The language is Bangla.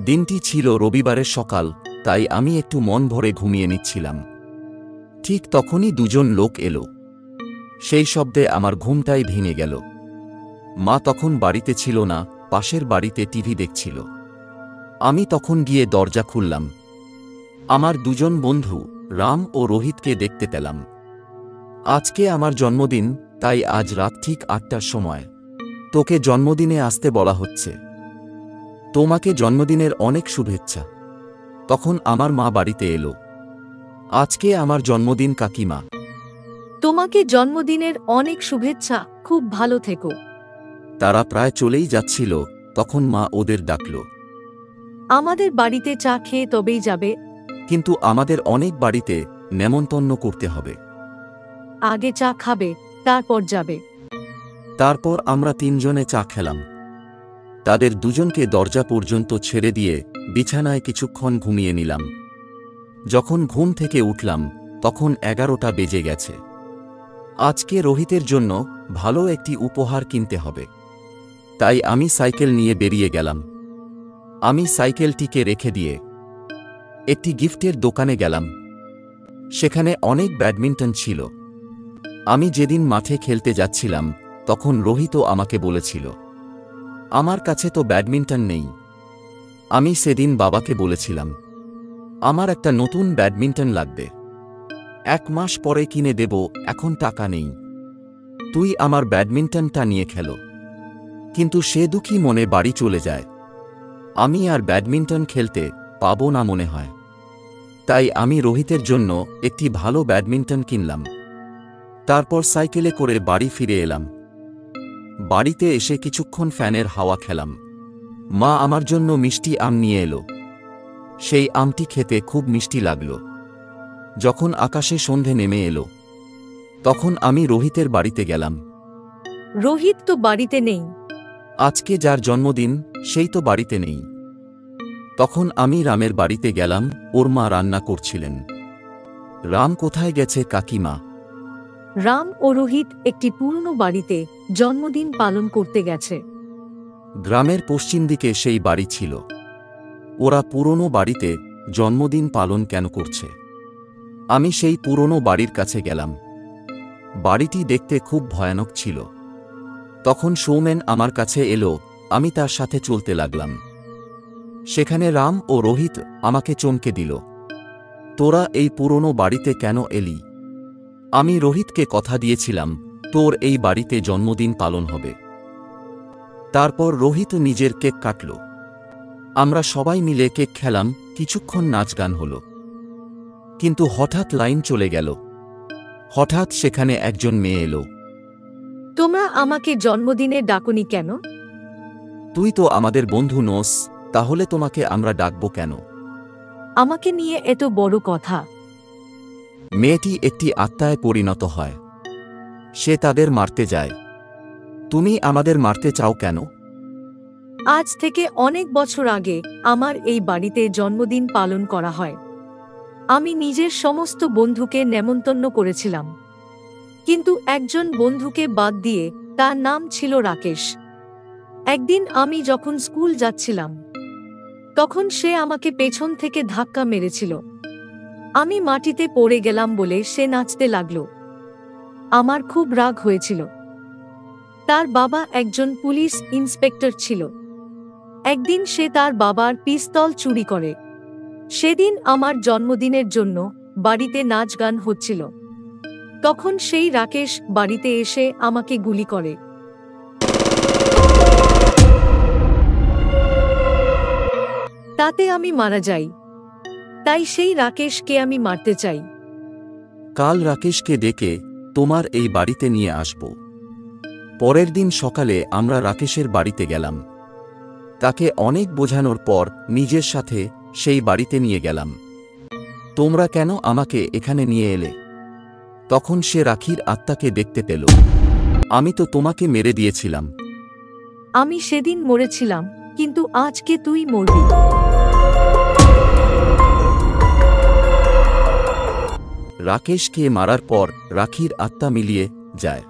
দিনটি ছিল রবিবারের সকাল, তাই আমি একটু মন ভরে ঘুমিয়ে নিচ্ছিলাম। ঠিক তখনই দুজন লোক এলো। সেই শব্দে আমার ঘুমটাই ভেঙে গেল। মা তখন বাড়িতে ছিল না, পাশের বাড়িতে টিভি দেখছিল। আমি তখন গিয়ে দরজা খুললাম। আমার দুজন বন্ধু রাম ও রোহিতকে দেখতে পেলাম। আজকে আমার জন্মদিন, তাই আজ রাত ঠিক ৮টার সময় তোকে জন্মদিনে আসতে বলা হচ্ছে। তোমাকে জন্মদিনের অনেক শুভেচ্ছা। তখন আমার মা বাড়িতে এলো। আজকে আমার জন্মদিন কাকিমা। তোমাকে জন্মদিনের অনেক শুভেচ্ছা, খুব ভালো থেকো। তারা প্রায় চলেই যাচ্ছিল, তখন মা ওদের ডাকল। আমাদের বাড়িতে চা খেয়ে তবেই যাবে। কিন্তু আমাদের অনেক বাড়িতে নেমন্তন্ন করতে হবে। আগে চা খাবে, তারপর যাবে। তারপর আমরা তিনজনে চা খেলাম। তাদের দুজনকে দরজা পর্যন্ত ছেড়ে দিয়ে বিছানায় কিছুক্ষণ ঘুমিয়ে নিলাম। যখন ঘুম থেকে উঠলাম তখন 11টা বেজে গেছে। আজকে রোহিতের জন্য ভালো একটি উপহার কিনতে হবে, তাই আমি সাইকেল নিয়ে বেরিয়ে গেলাম। আমি সাইকেলটিকে রেখে দিয়ে একটি গিফটের দোকানে গেলাম। সেখানে অনেক ব্যাডমিন্টন ছিল। আমি যেদিন মাঠে খেলতে যাচ্ছিলাম তখন রোহিতও আমাকে বলেছিল, আমার কাছে তো ব্যাডমিন্টন নেই। আমি সেদিন বাবাকে বলেছিলাম, আমার একটা নতুন ব্যাডমিন্টন লাগবে, 1 মাস পরে কিনে দেব, এখন টাকা নেই, তুই আমার ব্যাডমিন্টনটা নিয়ে খেলো। কিন্তু সে দুঃখী মনে বাড়ি চলে যায়। আমি আর ব্যাডমিন্টন খেলতে পাবো না মনে হয়। তাই আমি রোহিতের জন্য একটি ভালো ব্যাডমিন্টন কিনলাম। তারপর সাইকেলে করে বাড়ি ফিরে এলাম। বাড়িতে এসে কিছুক্ষণ ফ্যানের হাওয়া খেলাম। মা আমার জন্য মিষ্টি আম নিয়ে এলো। সেই আমটি খেতে খুব মিষ্টি লাগল। যখন আকাশে সন্ধে নেমে এলো তখন আমি রোহিতের বাড়িতে গেলাম। রোহিত তো বাড়িতে নেই। আজকে যার জন্মদিন সেই তো বাড়িতে নেই। তখন আমি রামের বাড়িতে গেলাম, ওর মা রান্না করছিলেন। রাম কোথায় গেছে কাকিমা? রাম ও রোহিত একটি পুরনো বাড়িতে জন্মদিন পালন করতে গেছে। গ্রামের পশ্চিম দিকে সেই বাড়ি ছিল। ওরা পুরনো বাড়িতে জন্মদিন পালন কেন করছে? আমি সেই পুরনো বাড়ির কাছে গেলাম। বাড়িটি দেখতে খুব ভয়ানক ছিল। তখন সৌমেন আমার কাছে এলো, আমি তার সাথে চলতে লাগলাম। সেখানে রাম ও রোহিত আমাকে চমকে দিল। তোরা এই পুরনো বাড়িতে কেন এলি? আমি রোহিতকে কথা দিয়েছিলাম তোর এই বাড়িতে জন্মদিন পালন হবে। তারপর রোহিত নিজের কেক কাটল। আমরা সবাই মিলে কেক খেলাম, কিছুক্ষণ নাচ গান হল। কিন্তু হঠাৎ লাইন চলে গেল। হঠাৎ সেখানে একজন মেয়ে এলো। তোমরা আমাকে জন্মদিনে ডাকনি কেন? তুই তো আমাদের বন্ধু নোস, তাহলে তোমাকে আমরা ডাকব কেন? আমাকে নিয়ে এত বড় কথা। মেয়েটি একটি আত্মায় পরিণত হয়। সে তাদের মারতে যায়। তুমি আমাদের মারতে চাও কেন? আজ থেকে অনেক বছর আগে আমার এই বাড়িতে জন্মদিন পালন করা হয়। আমি নিজের সমস্ত বন্ধুকে নেমন্তন্ন করেছিলাম, কিন্তু একজন বন্ধুকে বাদ দিয়ে, তার নাম ছিল রাকেশ। একদিন আমি যখন স্কুল যাচ্ছিলাম তখন সে আমাকে পেছন থেকে ধাক্কা মেরেছিল। আমি মাটিতে পড়ে গেলাম বলে সে নাচতে লাগলো। আমার খুব রাগ হয়েছিল। তার বাবা একজন পুলিশ ইন্সপেক্টর ছিল। একদিন সে তার বাবার পিস্তল চুরি করে। সেদিন আমার জন্মদিনের জন্য বাড়িতে নাচ গান হচ্ছিল। তখন সেই রাকেশ বাড়িতে এসে আমাকে গুলি করে। তাতে আমি মারা যাই। তাই সেই রাকেশকে আমি মারতে চাই। কাল রাকেশকে ডেকে তোমার এই বাড়িতে নিয়ে আসব। পরের দিন সকালে আমরা রাকেশের বাড়িতে গেলাম। তাকে অনেক বোঝানোর পর নিজের সাথে সেই বাড়িতে নিয়ে গেলাম। তোমরা কেন আমাকে এখানে নিয়ে এলে? তখন সে রাখির আত্মাকে দেখতে পেল। আমি তো তোমাকে মেরে দিয়েছিলাম। আমি সেদিন মরেছিলাম, কিন্তু আজকে তুই মরবি। রাকেশকে মারার পর রাখির আত্মা মিলিয়ে যায়।